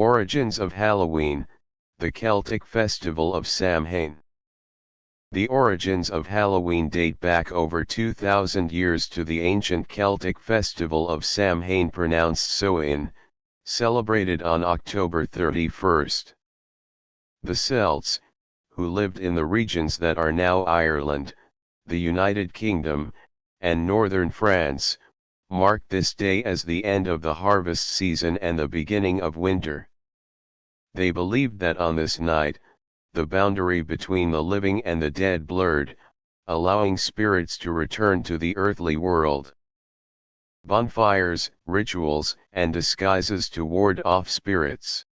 Origins of Halloween, the Celtic festival of Samhain. The origins of Halloween date back over 2,000 years to the ancient Celtic festival of Samhain, pronounced Samhain, celebrated on October 31st. The Celts, who lived in the regions that are now Ireland, the United Kingdom, and northern France, marked this day as the end of the harvest season and the beginning of winter. They believed that on this night, the boundary between the living and the dead blurred, allowing spirits to return to the earthly world. Bonfires, rituals, and disguises to ward off spirits.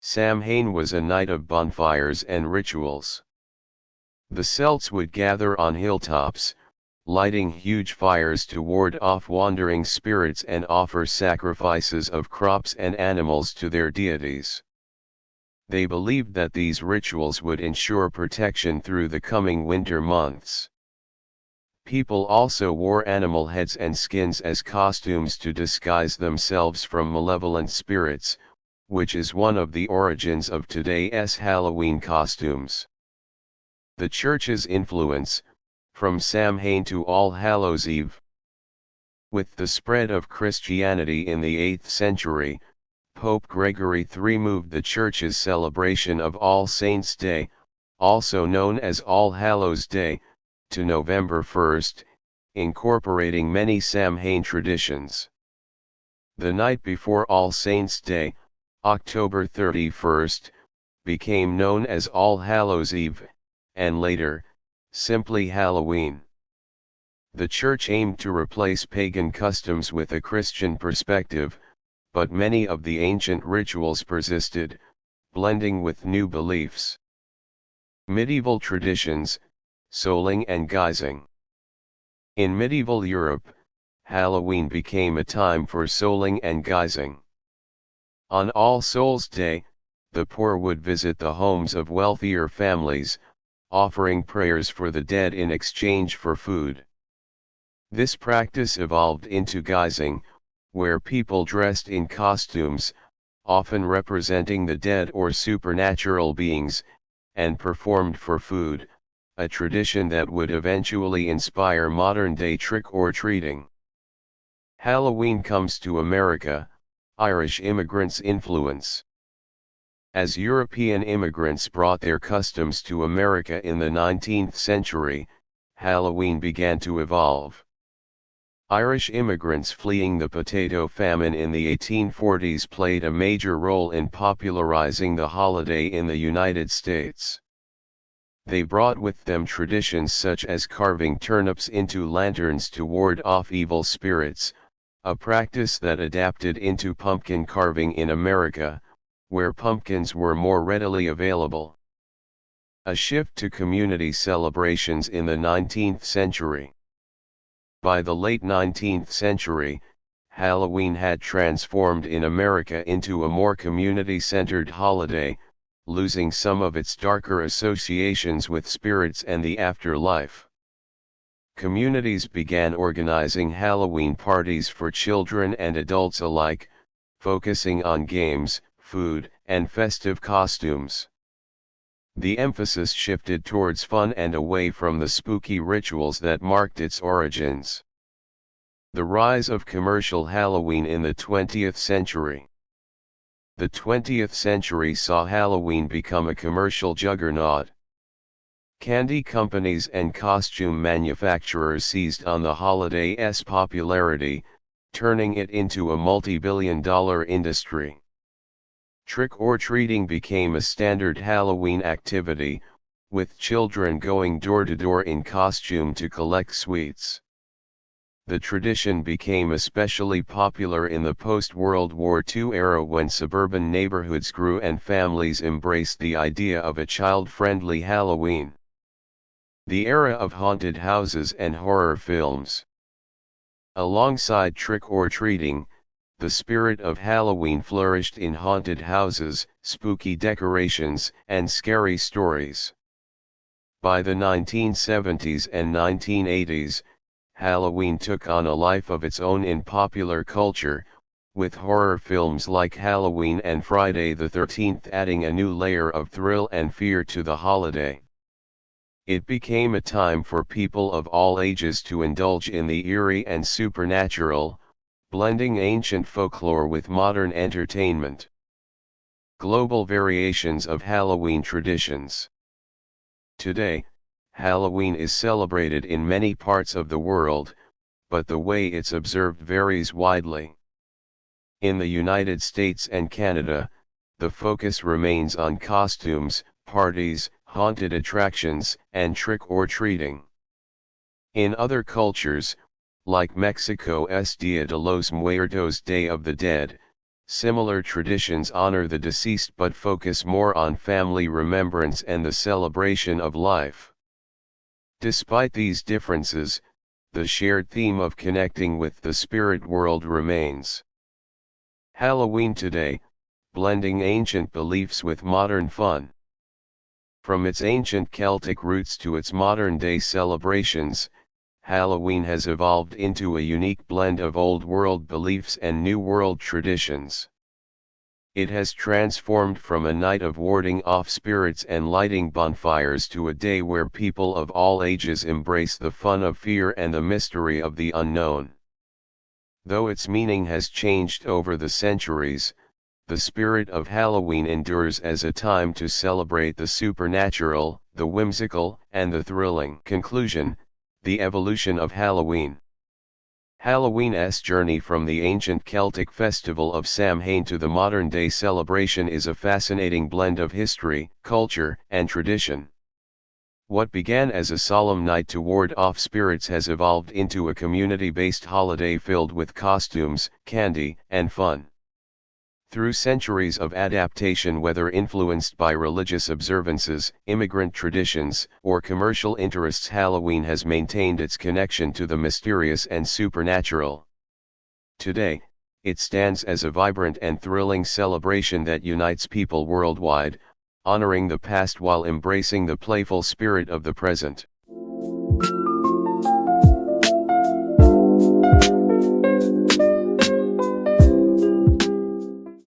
Samhain was a night of bonfires and rituals. The Celts would gather on hilltops, lighting huge fires to ward off wandering spirits and offer sacrifices of crops and animals to their deities. They believed that these rituals would ensure protection through the coming winter months. People also wore animal heads and skins as costumes to disguise themselves from malevolent spirits, which is one of the origins of today's Halloween costumes. The Church's influence, from Samhain to All Hallows' Eve. With the spread of Christianity in the 8th century, Pope Gregory III moved the Church's celebration of All Saints' Day, also known as All Hallows' Day, to November 1st, incorporating many Samhain traditions. The night before All Saints' Day, October 31st, became known as All Hallows' Eve, and later, simply Halloween. The Church aimed to replace pagan customs with a Christian perspective, but many of the ancient rituals persisted, blending with new beliefs. Medieval traditions, souling and guising. In medieval Europe, Halloween became a time for souling and guising. On All Souls' Day, the poor would visit the homes of wealthier families, offering prayers for the dead in exchange for food. This practice evolved into guising, where people dressed in costumes, often representing the dead or supernatural beings, and performed for food, a tradition that would eventually inspire modern-day trick-or-treating. Halloween comes to America, Irish immigrants' influence. As European immigrants brought their customs to America in the 19th century, Halloween began to evolve. Irish immigrants fleeing the potato famine in the 1840s played a major role in popularizing the holiday in the United States. They brought with them traditions such as carving turnips into lanterns to ward off evil spirits, a practice that adapted into pumpkin carving in America, where pumpkins were more readily available. A shift to community celebrations in the 19th century. By the late 19th century, Halloween had transformed in America into a more community-centered holiday, losing some of its darker associations with spirits and the afterlife. Communities began organizing Halloween parties for children and adults alike, focusing on games, food, and festive costumes. The emphasis shifted towards fun and away from the spooky rituals that marked its origins. The rise of commercial Halloween in the 20th century. The 20th century saw Halloween become a commercial juggernaut. Candy companies and costume manufacturers seized on the holiday's popularity, turning it into a multi-billion-dollar industry. Trick-or-treating became a standard Halloween activity, with children going door-to-door in costume to collect sweets. The tradition became especially popular in the post-World War II era when suburban neighborhoods grew and families embraced the idea of a child-friendly Halloween. The era of haunted houses and horror films. Alongside trick-or-treating, the spirit of Halloween flourished in haunted houses, spooky decorations, and scary stories. By the 1970s and 1980s, Halloween took on a life of its own in popular culture, with horror films like Halloween and Friday the 13th adding a new layer of thrill and fear to the holiday. It became a time for people of all ages to indulge in the eerie and supernatural, blending ancient folklore with modern entertainment. Global variations of Halloween traditions. Today, Halloween is celebrated in many parts of the world, but the way it's observed varies widely. In the United States and Canada, the focus remains on costumes, parties, haunted attractions, and trick-or-treating. In other cultures, like Mexico's Dia de los Muertos, Day of the Dead, similar traditions honor the deceased but focus more on family remembrance and the celebration of life. Despite these differences, the shared theme of connecting with the spirit world remains. Halloween today, blending ancient beliefs with modern fun. From its ancient Celtic roots to its modern-day celebrations, Halloween has evolved into a unique blend of old-world beliefs and new-world traditions. It has transformed from a night of warding off spirits and lighting bonfires to a day where people of all ages embrace the fun of fear and the mystery of the unknown. Though its meaning has changed over the centuries, the spirit of Halloween endures as a time to celebrate the supernatural, the whimsical, and the thrilling. Conclusion: the evolution of Halloween. Halloween's journey from the ancient Celtic festival of Samhain to the modern-day celebration is a fascinating blend of history, culture, and tradition. What began as a solemn night to ward off spirits has evolved into a community-based holiday filled with costumes, candy, and fun. Through centuries of adaptation, whether influenced by religious observances, immigrant traditions, or commercial interests, Halloween has maintained its connection to the mysterious and supernatural. Today, it stands as a vibrant and thrilling celebration that unites people worldwide, honoring the past while embracing the playful spirit of the present.